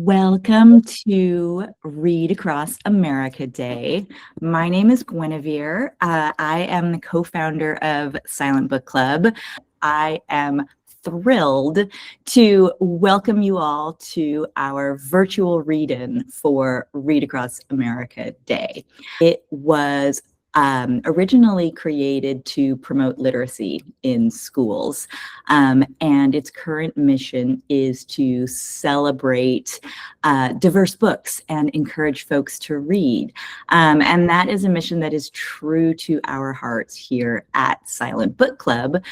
Welcome to Read Across America Day. My name is Guinevere. I am the co-founder of Silent Book Club. I am thrilled to welcome you all to our virtual read-in for Read Across America Day. It was originally created to promote literacy in schools, and its current mission is to celebrate diverse books and encourage folks to read. And that is a mission that is true to our hearts here at Silent Book Club.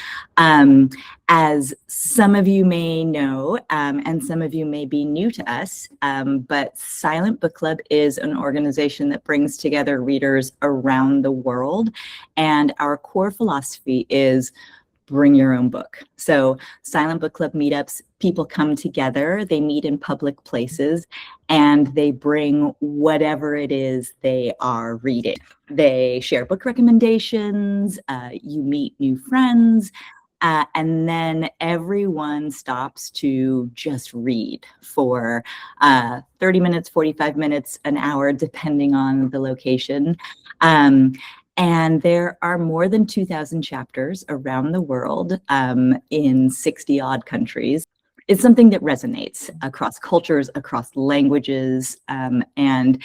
As some of you may know, and some of you may be new to us, but Silent Book Club is an organization that brings together readers around the world. And our core philosophy is bring your own book. So Silent Book Club meetups, people come together, they meet in public places, and they bring whatever it is they are reading. They share book recommendations, you meet new friends, and then everyone stops to just read for 30 minutes, 45 minutes, an hour, depending on the location. And there are more than 2,000 chapters around the world in 60 odd countries. It's something that resonates across cultures, across languages, and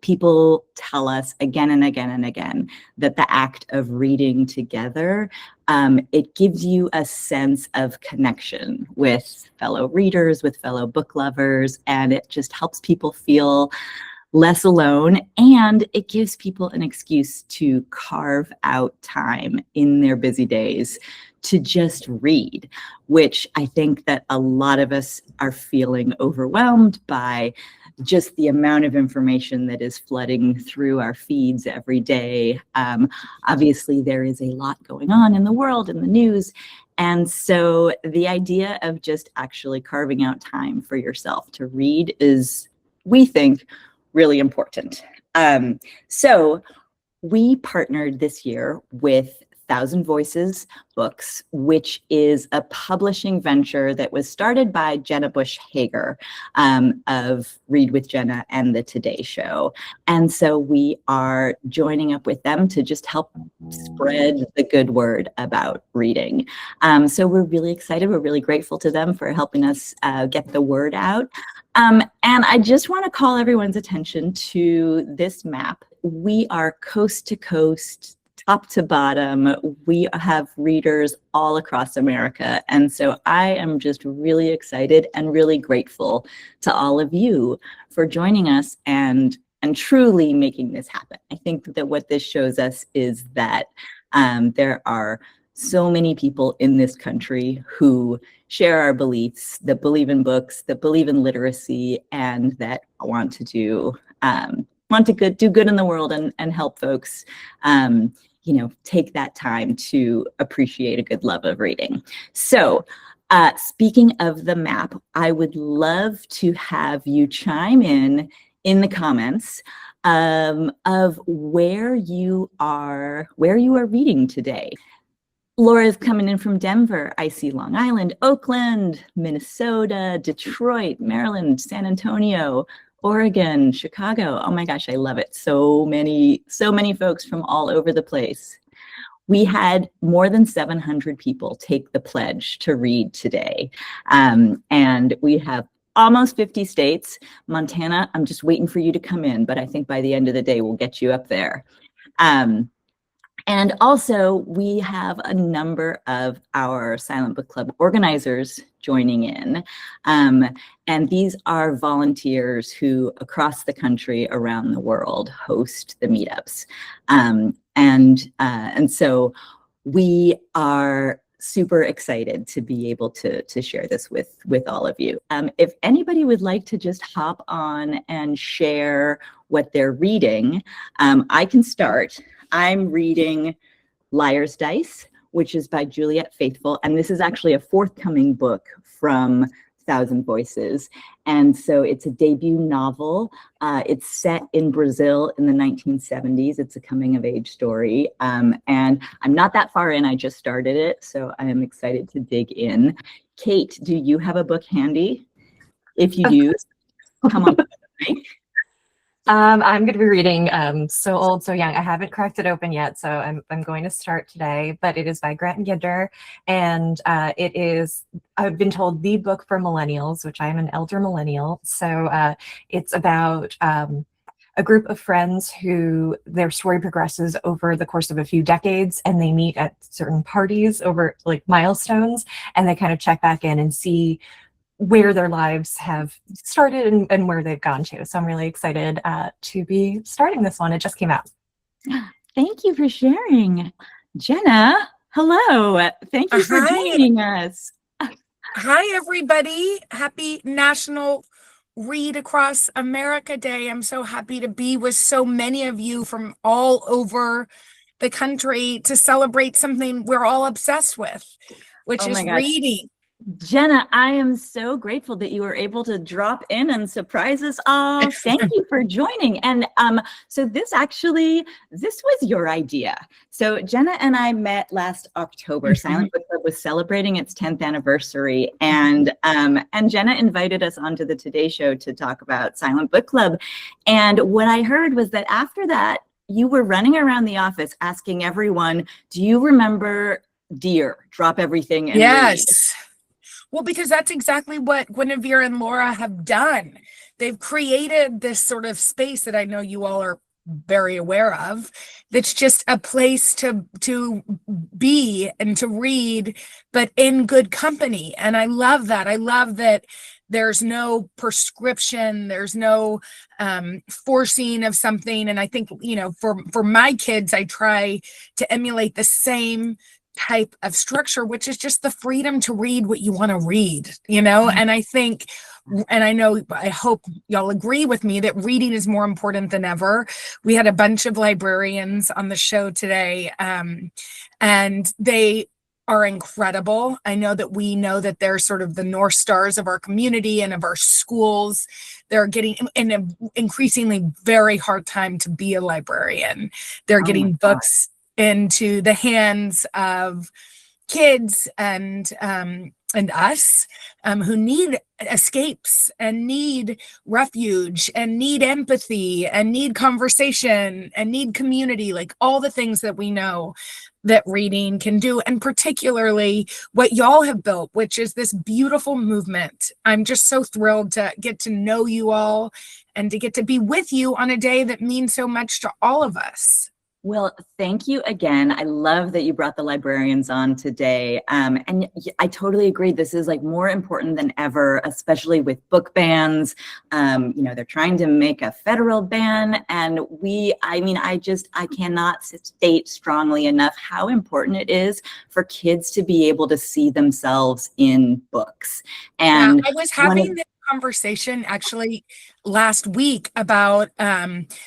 people tell us again and again and again that the act of reading together, it gives you a sense of connection with fellow readers, with fellow book lovers, and it just helps people feel less alone, and it gives people an excuse to carve out time in their busy days to just read, which I think that a lot of us are feeling overwhelmed by just the amount of information that is flooding through our feeds every day. Obviously, there is a lot going on in the world, in the news. And so the idea of just actually carving out time for yourself to read is, we think, really important. So we partnered this year with Thousand Voices Books, which is a publishing venture that was started by Jenna Bush Hager of Read with Jenna and the Today Show. And so we are joining up with them to just help spread the good word about reading. So we're really excited. We're really grateful to them for helping us get the word out. And I just want to call everyone's attention to this map. We are coast to coast, top to bottom. We have readers all across America. And so I am just really excited and really grateful to all of you for joining us and truly making this happen. I think that what this shows us is that there are so many people in this country who share our beliefs, that believe in books, that believe in literacy, and that want to do good in the world and help folks take that time to appreciate a good love of reading. So speaking of the map, I would love to have you chime in the comments of where you are reading today. Laura's coming in from Denver. I see Long Island, Oakland, Minnesota, Detroit, Maryland, San Antonio, Oregon, Chicago. Oh my gosh, I love it. So many folks from all over the place. We had more than 700 people take the pledge to read today. And we have almost 50 states. Montana, I'm just waiting for you to come in, but I think by the end of the day, we'll get you up there. And also, we have a number of our Silent Book Club organizers joining in. And these are volunteers who, across the country, around the world, host the meetups. And so we are super excited to be able to share this with all of you. If anybody would like to just hop on and share what they're reading, I can start. I'm reading Liar's Dice, which is by Juliet Faithfull, and this is actually a forthcoming book from Thousand Voices. And so it's a debut novel. It's set in Brazil in the 1970s. It's a coming of age story. And I'm not that far in, I just started it, so I am excited to dig in. Kate, do you have a book handy? If you do. Come on, Mike. I'm going to be reading So Old, So Young. I haven't cracked it open yet, so I'm going to start today, but it is by Grant Ginder, and it is, I've been told, the book for millennials, which I am an elder millennial. So it's about a group of friends who their story progresses over the course of a few decades, and they meet at certain parties over like milestones, and they kind of check back in and see where their lives have started and where they've gone to. So I'm really excited to be starting this one. It just came out. Thank you for sharing. Jenna, hello. Thank you for joining us. Hi, everybody. Happy National Read Across America Day. I'm so happy to be with so many of you from all over the country to celebrate something we're all obsessed with, which is reading. Jenna, I am so grateful that you were able to drop in and surprise us all. Thank you for joining. And so this was your idea. So Jenna and I met last October. Silent Book Club was celebrating its 10th anniversary, and Jenna invited us onto the Today Show to talk about Silent Book Club. And what I heard was that after that, you were running around the office asking everyone, "Do you remember Dear? Drop everything and read." Well, because that's exactly what Guinevere and Laura have done. They've created this sort of space that I know you all are very aware of, that's just a place to be and to read, but in good company. And I love that. I love that there's no prescription, there's no forcing of something. And I think, you know, for my kids, I try to emulate the same type of structure, which is just the freedom to read what you want to read, you know? And I think, and I hope y'all agree with me that reading is more important than ever. We had a bunch of librarians on the show today, and they are incredible. I know that they're sort of the North Stars of our community and of our schools. They're getting in an increasingly very hard time to be a librarian. They're getting books into the hands of kids and us who need escapes and need refuge and need empathy and need conversation and need community, like all the things that we know that reading can do, and particularly what y'all have built, which is this beautiful movement. I'm just so thrilled to get to know you all and to get to be with you on a day that means so much to all of us. Well, thank you again. I love that you brought the librarians on today. And I totally agree. This is like more important than ever, especially with book bans. You know, they're trying to make a federal ban. And I cannot state strongly enough how important it is for kids to be able to see themselves in books. And I was having this conversation actually last week about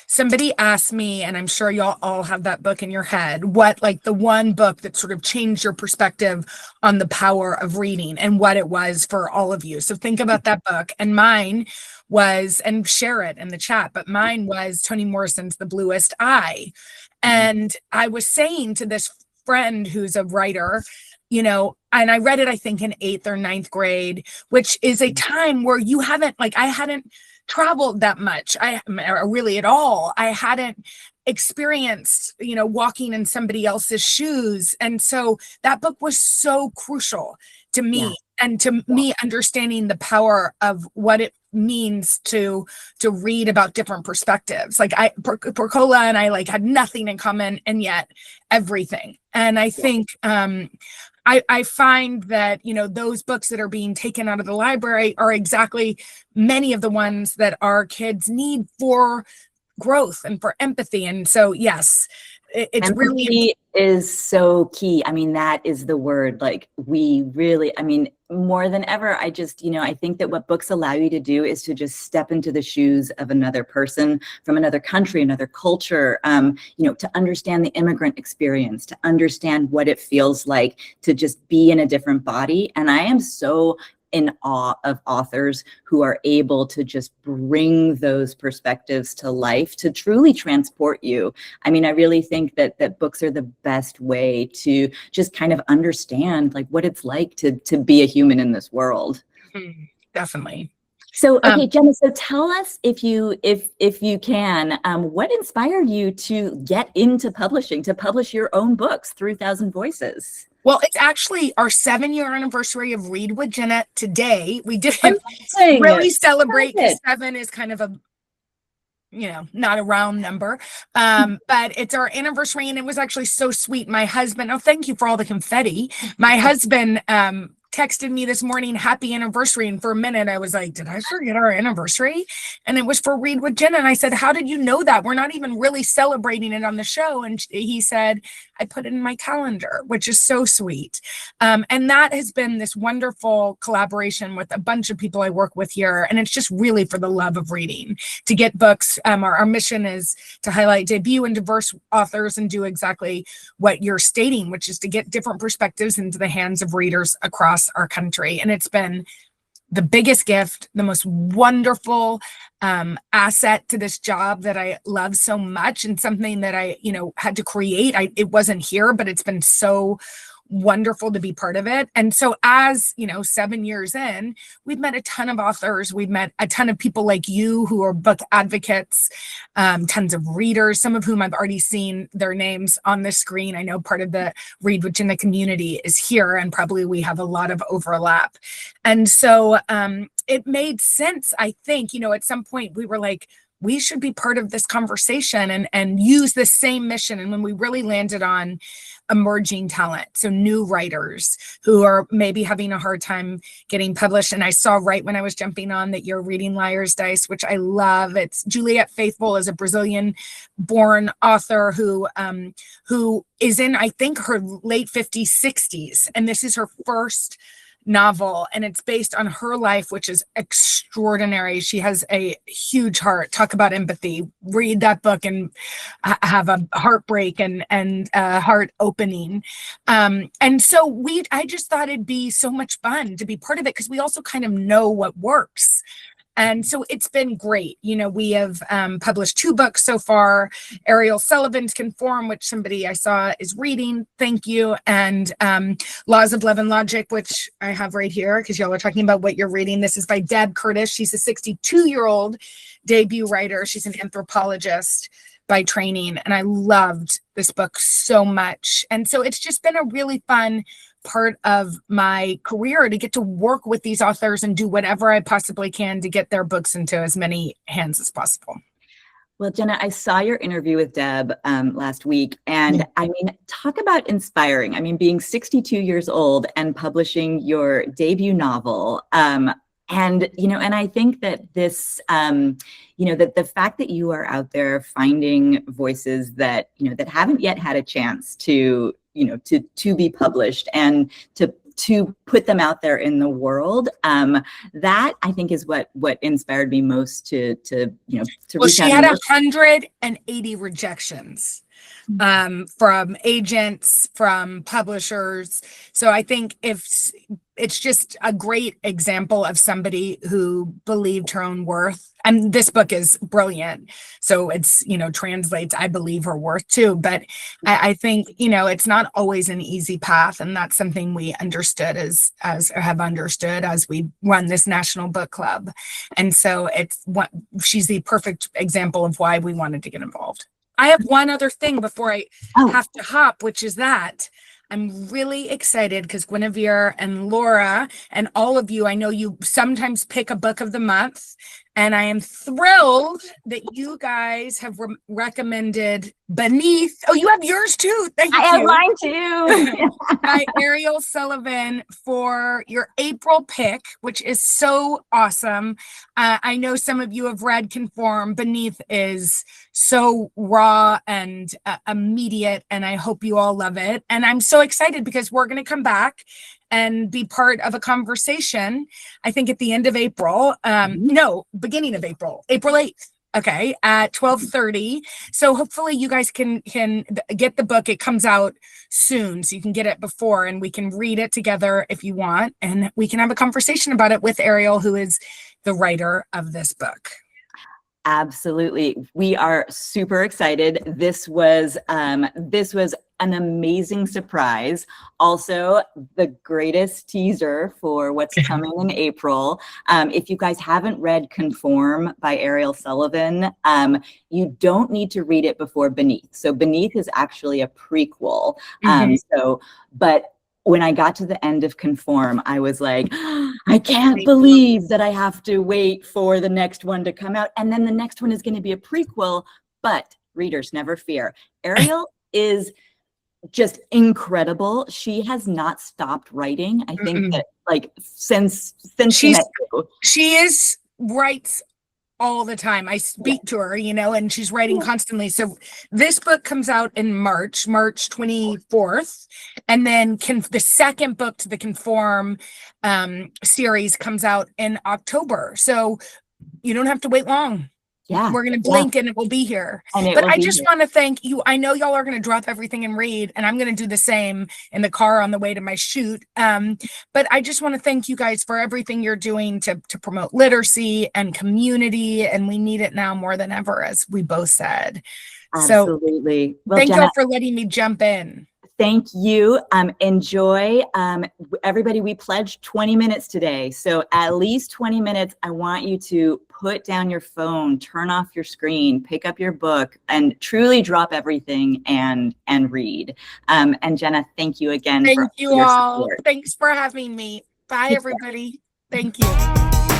somebody asked me, and I'm sure y'all all have that book in your head, what like the one book that sort of changed your perspective on the power of reading and what it was for all of you. So think about that book. And mine was, and share it in the chat, but mine was Toni Morrison's The Bluest Eye. And I was saying to this friend who's a writer, you know, and I read it, I think, in 8th or 9th grade, which is a time where I hadn't traveled that much. Really at all. I hadn't experienced, you know, walking in somebody else's shoes. And so that book was so crucial to me and to me understanding the power of what it means to read about different perspectives. Like Porcola and I like had nothing in common and yet everything. And I think, I find that, you know, those books that are being taken out of the library are exactly many of the ones that our kids need for growth and for empathy. And so, yes, it's empathy really is so key. I mean, that is the word. Like we really, I mean, more than ever, I think that what books allow you to do is to just step into the shoes of another person from another country, another culture, to understand the immigrant experience, to understand what it feels like to just be in a different body. And I am so in awe of authors who are able to just bring those perspectives to life, to truly transport you. I mean, I really think that books are the best way to just kind of understand like what it's like to be a human in this world. Definitely. So, okay, Jenna, so tell us if you can, what inspired you to get into publishing, to publish your own books through Thousand Voices? Well, it's actually our 7-year anniversary of Read with Jenna today. We didn't Amazing. really celebrate because Perfect. 7 is kind of a, not a round number. But it's our anniversary, and it was actually so sweet. My husband, oh, thank you for all the confetti. My husband texted me this morning, happy anniversary. And for a minute, I was like, did I forget our anniversary? And it was for Read with Jenna. And I said, how did you know that? We're not even really celebrating it on the show. And he said, I put it in my calendar, which is so sweet. And that has been this wonderful collaboration with a bunch of people I work with here. And it's just really for the love of reading, to get books. Our mission is to highlight debut and diverse authors and do exactly what you're stating, which is to get different perspectives into the hands of readers across our country. And it's been the biggest gift, the most wonderful asset to this job that I love so much, and something that I, had to create. It wasn't here, but it's been so wonderful to be part of it. And so as 7 years in, we've met a ton of authors. We've met a ton of people like you who are book advocates, tons of readers, some of whom I've already seen their names on the screen. I know part of the Read with Jenna community is here, and probably we have a lot of overlap. And so it made sense, I think, at some point we were like, we should be part of this conversation and use the same mission. And when we really landed on emerging talent, so new writers who are maybe having a hard time getting published. And I saw right when I was jumping on that you're reading Liar's Dice, which I love. It's Juliette Faithful is a Brazilian-born author who is in, I think, her late 50s, 60s. And this is her first novel, and it's based on her life, which is extraordinary. She has a huge heart. Talk about empathy. Read that book and have a heartbreak and a heart opening. And so I just thought it'd be so much fun to be part of it, because we also kind of know what works. And so it's been great. We have published 2 books so far. Ariel Sullivan's Conform, which somebody I saw is reading. Thank you. And Laws of Love and Logic, which I have right here because y'all are talking about what you're reading. This is by Deb Curtis. She's a 62-year-old debut writer. She's an anthropologist by training. And I loved this book so much. And so it's just been a really fun part of my career to get to work with these authors and do whatever I possibly can to get their books into as many hands as possible. Well, Jenna, I saw your interview with Deb last week, and I mean, talk about inspiring. I mean, being 62 years old and publishing your debut novel. And I think that this, that the fact that you are out there finding voices that, that haven't yet had a chance to be published and to put them out there in the world, that I think is what inspired me most to well, she had 180 rejections from agents, from publishers. So I think it's just a great example of somebody who believed her own worth. And this book is brilliant. So it's, translates, I believe, her worth too. But I think, it's not always an easy path. And that's something we understood as we run this national book club. And so she's the perfect example of why we wanted to get involved. I have one other thing before I have to hop, which is that I'm really excited because Guinevere and Laura and all of you, I know you sometimes pick a book of the month, and I am thrilled that you guys have recommended Beneath. Oh, you have yours too. Thank you. I have mine too. By Ariel Sullivan for your April pick, which is so awesome. I know some of you have read Conform. Beneath is so raw and immediate, and I hope you all love it. And I'm so excited because we're going to come back and be part of a conversation, I think at the end of April. No, beginning of April 8th. Okay, at 12:30. So hopefully you guys can get the book. It comes out soon, so you can get it before, and we can read it together if you want, and we can have a conversation about it with Ariel, who is the writer of this book. Absolutely. We are super excited. This was an amazing surprise. Also, the greatest teaser for what's coming in April. If you guys haven't read Conform by Ariel Sullivan, you don't need to read it before Beneath. So Beneath is actually a prequel. But when I got to the end of Conform, I was like, I can't believe that I have to wait for the next one to come out. And then the next one is going to be a prequel. But readers, never fear. Ariel is just incredible. She has not stopped writing. I think that like since she met you. She writes all the time. I speak to her, you know, and she's writing constantly. So this book comes out in March 24th. And then the second book to the Conform series comes out in October. So you don't have to wait long. Yeah. We're going to blink and it will be here. But I just want to thank you. I know y'all are going to drop everything and read, and I'm going to do the same in the car on the way to my shoot. But I just want to thank you guys for everything you're doing to promote literacy and community. And we need it now more than ever, as we both said. Absolutely. So thank y'all for letting me jump in. Thank you. Enjoy. Everybody, we pledged 20 minutes today. So at least 20 minutes, I want you to put down your phone, turn off your screen, pick up your book, and truly drop everything and read. And Jenna, thank you again. Thank you all. Support. Thanks for having me. Bye, everybody. Thank you.